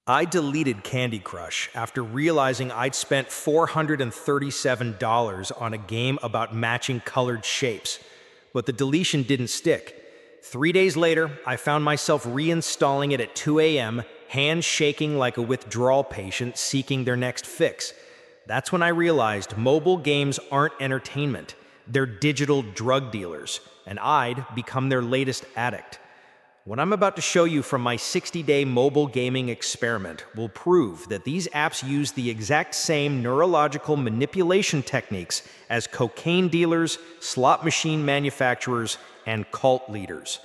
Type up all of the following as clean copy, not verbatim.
I deleted Candy Crush after realizing I'd spent $437 on a game about matching colored shapes, but the deletion didn't stick. 3 days later, I found myself reinstalling it at 2 a.m., hands shaking like a withdrawal patient seeking their next fix. That's when I realized mobile games aren't entertainment. They're digital drug dealers, and I'd become their latest addict. What I'm about to show you from my 60-day mobile gaming experiment will prove that these apps use the exact same neurological manipulation techniques as cocaine dealers, slot machine manufacturers, and cult leaders.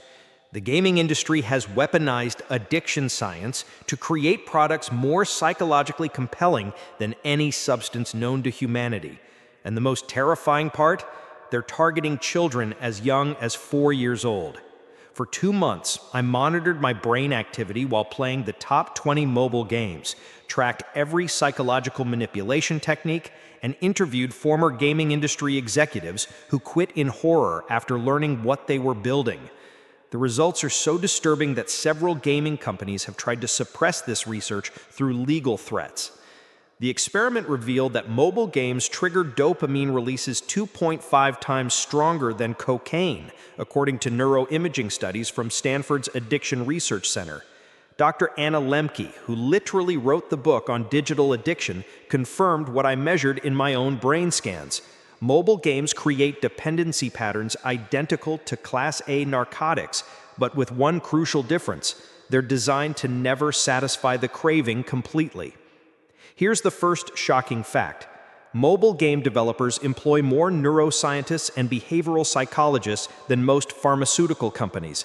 The gaming industry has weaponized addiction science to create products more psychologically compelling than any substance known to humanity. And the most terrifying part? They're targeting children as young as 4 years old. For 2 months, I monitored my brain activity while playing the top 20 mobile games, tracked every psychological manipulation technique, and interviewed former gaming industry executives who quit in horror after learning what they were building. The results are so disturbing that several gaming companies have tried to suppress this research through legal threats. The experiment revealed that mobile games trigger dopamine releases 2.5 times stronger than cocaine, according to neuroimaging studies from Stanford's Addiction Research Center. Dr. Anna Lemke, who literally wrote the book on digital addiction, confirmed what I measured in my own brain scans. Mobile games create dependency patterns identical to Class A narcotics, but with one crucial difference: they're designed to never satisfy the craving completely. Here's the first shocking fact. Mobile game developers employ more neuroscientists and behavioral psychologists than most pharmaceutical companies.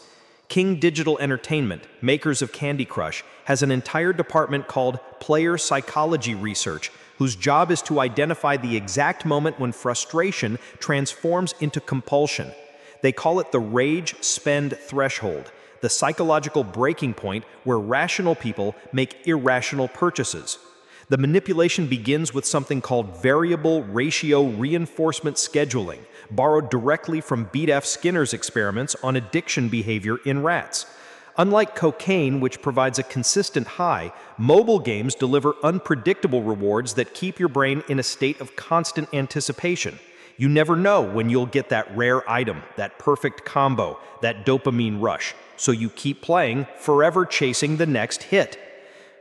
King Digital Entertainment, makers of Candy Crush, has an entire department called Player Psychology Research, whose job is to identify the exact moment when frustration transforms into compulsion. They call it the rage-spend threshold, the psychological breaking point where rational people make irrational purchases. The manipulation begins with something called variable ratio reinforcement scheduling, borrowed directly from Beat F. Skinner's experiments on addiction behavior in rats. Unlike cocaine, which provides a consistent high, mobile games deliver unpredictable rewards that keep your brain in a state of constant anticipation. You never know when you'll get that rare item, that perfect combo, that dopamine rush, so you keep playing, forever chasing the next hit.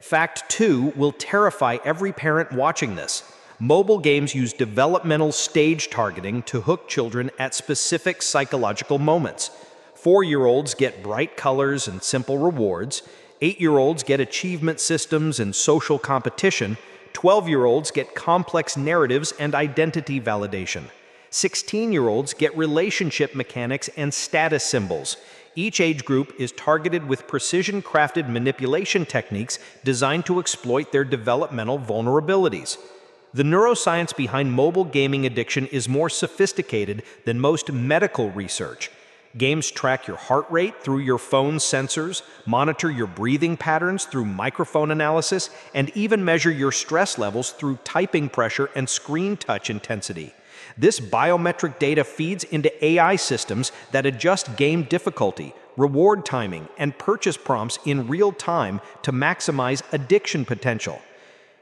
Fact 2 will terrify every parent watching this. Mobile games use developmental stage targeting to hook children at specific psychological moments. 4-year-olds get bright colors and simple rewards. 8-year-olds get achievement systems and social competition. 12-year-olds get complex narratives and identity validation. 16-year-olds get relationship mechanics and status symbols. Each age group is targeted with precision-crafted manipulation techniques designed to exploit their developmental vulnerabilities. The neuroscience behind mobile gaming addiction is more sophisticated than most medical research. Games track your heart rate through your phone's sensors, monitor your breathing patterns through microphone analysis, and even measure your stress levels through typing pressure and screen touch intensity. This biometric data feeds into AI systems that adjust game difficulty, reward timing, and purchase prompts in real time to maximize addiction potential.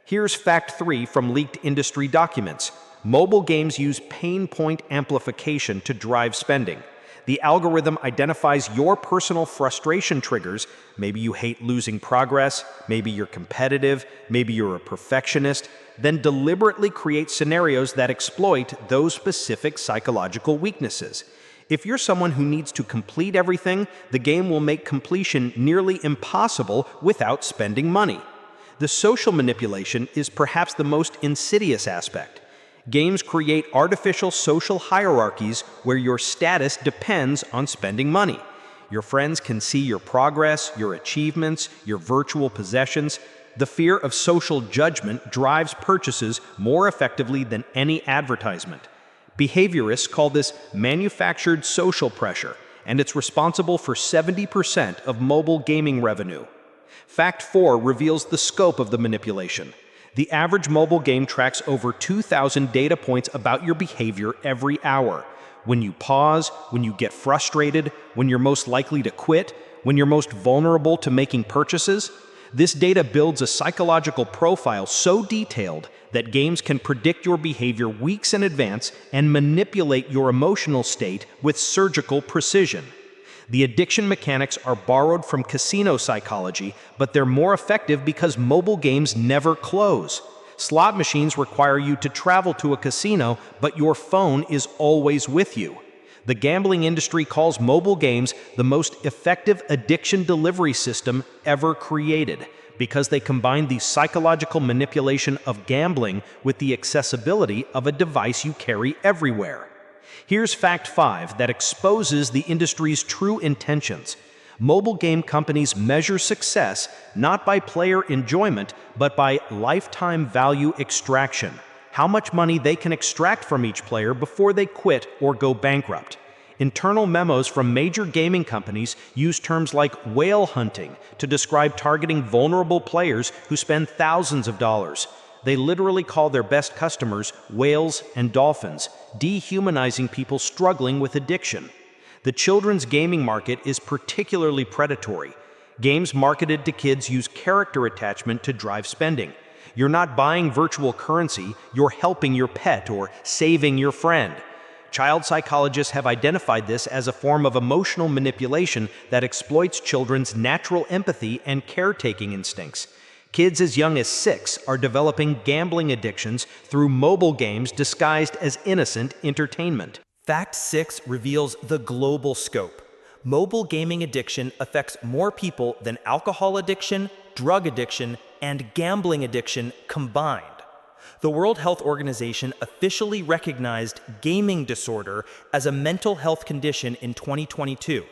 Here's fact 3 from leaked industry documents. Mobile games use pain point amplification to drive spending. The algorithm identifies your personal frustration triggers. Maybe you hate losing progress, maybe you're competitive, maybe you're a perfectionist, then deliberately creates scenarios that exploit those specific psychological weaknesses. If you're someone who needs to complete everything, the game will make completion nearly impossible without spending money. The social manipulation is perhaps the most insidious aspect. Games create artificial social hierarchies where your status depends on spending money. Your friends can see your progress, your achievements, your virtual possessions. The fear of social judgment drives purchases more effectively than any advertisement. Behaviorists call this manufactured social pressure, and it's responsible for 70% of mobile gaming revenue. Fact 4 reveals the scope of the manipulation. The average mobile game tracks over 2,000 data points about your behavior every hour. When you pause, when you get frustrated, when you're most likely to quit, when you're most vulnerable to making purchases. This data builds a psychological profile so detailed that games can predict your behavior weeks in advance and manipulate your emotional state with surgical precision. The addiction mechanics are borrowed from casino psychology, but they're more effective because mobile games never close. Slot machines require you to travel to a casino, but your phone is always with you. The gambling industry calls mobile games the most effective addiction delivery system ever created because they combine the psychological manipulation of gambling with the accessibility of a device you carry everywhere. Here's fact 5 that exposes the industry's true intentions. Mobile game companies measure success not by player enjoyment, but by lifetime value extraction. How much money they can extract from each player before they quit or go bankrupt. Internal memos from major gaming companies use terms like whale hunting to describe targeting vulnerable players who spend thousands of dollars. They literally call their best customers whales and dolphins, dehumanizing people struggling with addiction. The children's gaming market is particularly predatory. Games marketed to kids use character attachment to drive spending. You're not buying virtual currency, you're helping your pet or saving your friend. Child psychologists have identified this as a form of emotional manipulation that exploits children's natural empathy and caretaking instincts. Kids as young as 6 are developing gambling addictions through mobile games disguised as innocent entertainment. Fact 6 reveals the global scope. Mobile gaming addiction affects more people than alcohol addiction, drug addiction, and gambling addiction combined. The World Health Organization officially recognized gaming disorder as a mental health condition in 2022,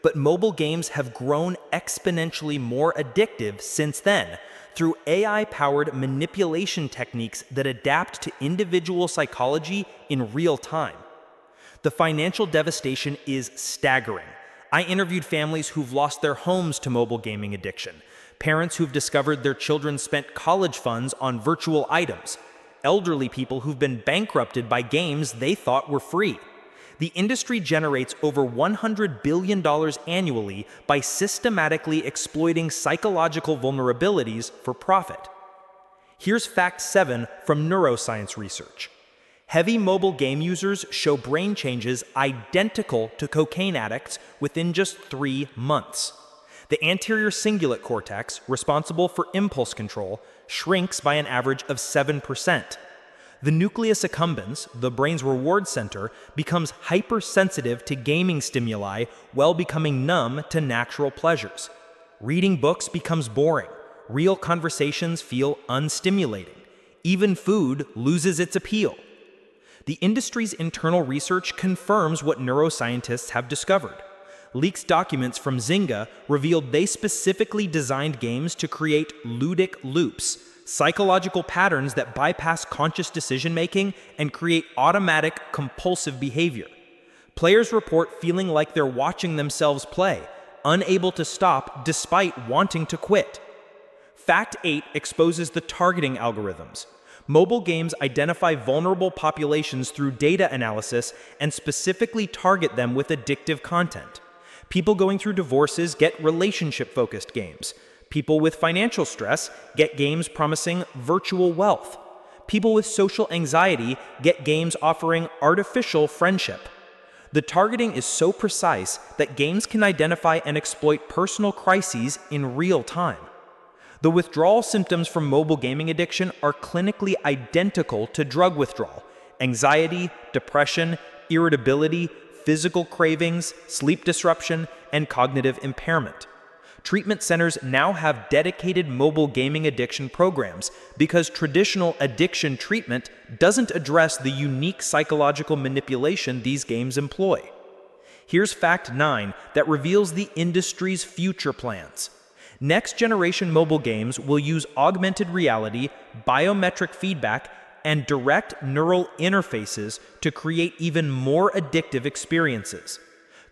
but mobile games have grown exponentially more addictive since then through AI-powered manipulation techniques that adapt to individual psychology in real time. The financial devastation is staggering. I interviewed families who've lost their homes to mobile gaming addiction, parents who've discovered their children spent college funds on virtual items, elderly people who've been bankrupted by games they thought were free. The industry generates over $100 billion annually by systematically exploiting psychological vulnerabilities for profit. Here's fact 7 from neuroscience research. Heavy mobile game users show brain changes identical to cocaine addicts within just 3 months. The anterior cingulate cortex, responsible for impulse control, shrinks by an average of 7%. The nucleus accumbens, the brain's reward center, becomes hypersensitive to gaming stimuli while becoming numb to natural pleasures. Reading books becomes boring. Real conversations feel unstimulating. Even food loses its appeal. The industry's internal research confirms what neuroscientists have discovered. Leaked documents from Zynga revealed they specifically designed games to create ludic loops, psychological patterns that bypass conscious decision-making and create automatic, compulsive behavior. Players report feeling like they're watching themselves play, unable to stop despite wanting to quit. Fact 8 exposes the targeting algorithms. Mobile games identify vulnerable populations through data analysis and specifically target them with addictive content. People going through divorces get relationship-focused games. People with financial stress get games promising virtual wealth. People with social anxiety get games offering artificial friendship. The targeting is so precise that games can identify and exploit personal crises in real time. The withdrawal symptoms from mobile gaming addiction are clinically identical to drug withdrawal: anxiety, depression, irritability, physical cravings, sleep disruption, and cognitive impairment. Treatment centers now have dedicated mobile gaming addiction programs because traditional addiction treatment doesn't address the unique psychological manipulation these games employ. Here's fact 9 that reveals the industry's future plans. Next-generation mobile games will use augmented reality, biometric feedback, and direct neural interfaces to create even more addictive experiences.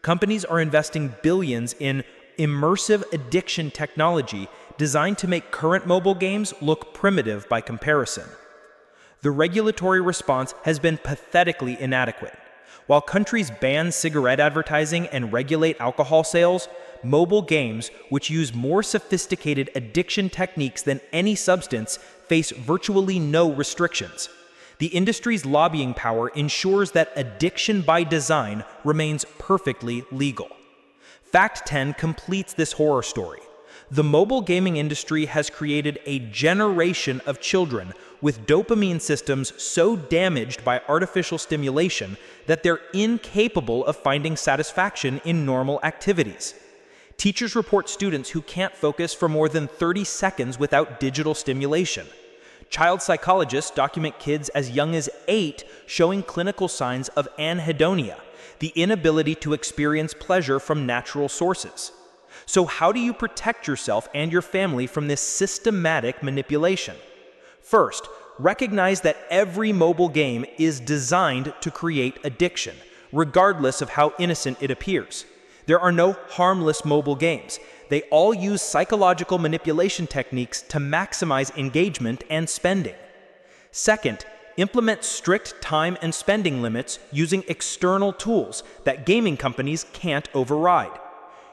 Companies are investing billions in immersive addiction technology designed to make current mobile games look primitive by comparison. The regulatory response has been pathetically inadequate. While countries ban cigarette advertising and regulate alcohol sales, mobile games, which use more sophisticated addiction techniques than any substance, face virtually no restrictions. The industry's lobbying power ensures that addiction by design remains perfectly legal. Fact 10 completes this horror story. The mobile gaming industry has created a generation of children with dopamine systems so damaged by artificial stimulation that they're incapable of finding satisfaction in normal activities. Teachers report students who can't focus for more than 30 seconds without digital stimulation. Child psychologists document kids as young as 8 showing clinical signs of anhedonia, the inability to experience pleasure from natural sources. So how do you protect yourself and your family from this systematic manipulation? First, recognize that every mobile game is designed to create addiction, regardless of how innocent it appears. There are no harmless mobile games. They all use psychological manipulation techniques to maximize engagement and spending. Second, implement strict time and spending limits using external tools that gaming companies can't override.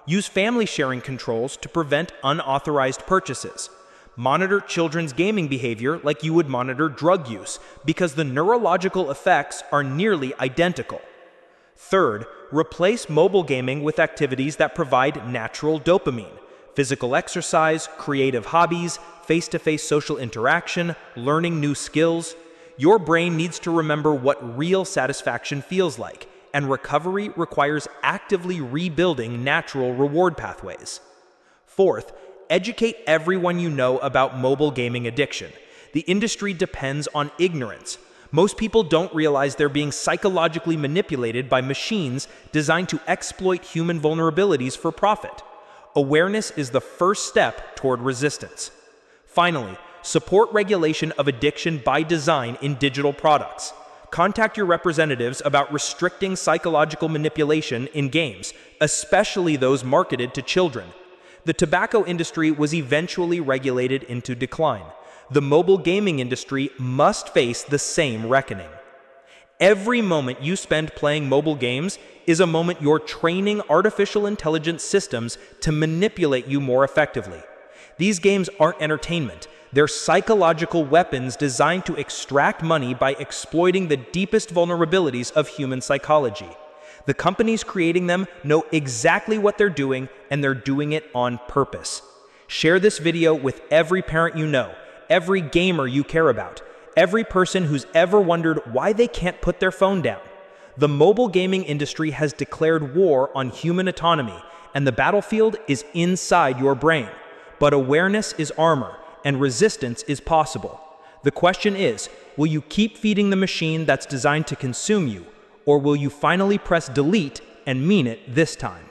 Use family sharing controls to prevent unauthorized purchases. Monitor children's gaming behavior like you would monitor drug use, because the neurological effects are nearly identical. Third, replace mobile gaming with activities that provide natural dopamine. Physical exercise, creative hobbies, face-to-face social interaction, learning new skills. Your brain needs to remember what real satisfaction feels like, and recovery requires actively rebuilding natural reward pathways. Fourth, educate everyone you know about mobile gaming addiction. The industry depends on ignorance. Most people don't realize they're being psychologically manipulated by machines designed to exploit human vulnerabilities for profit. Awareness is the first step toward resistance. Finally, support regulation of addiction by design in digital products. Contact your representatives about restricting psychological manipulation in games, especially those marketed to children. The tobacco industry was eventually regulated into decline. The mobile gaming industry must face the same reckoning. Every moment you spend playing mobile games is a moment you're training artificial intelligence systems to manipulate you more effectively. These games aren't entertainment. They're psychological weapons designed to extract money by exploiting the deepest vulnerabilities of human psychology. The companies creating them know exactly what they're doing, and they're doing it on purpose. Share this video with every parent you know, every gamer you care about, every person who's ever wondered why they can't put their phone down. The mobile gaming industry has declared war on human autonomy, and the battlefield is inside your brain. But awareness is armor, and resistance is possible. The question is, will you keep feeding the machine that's designed to consume you, or will you finally press delete and mean it this time?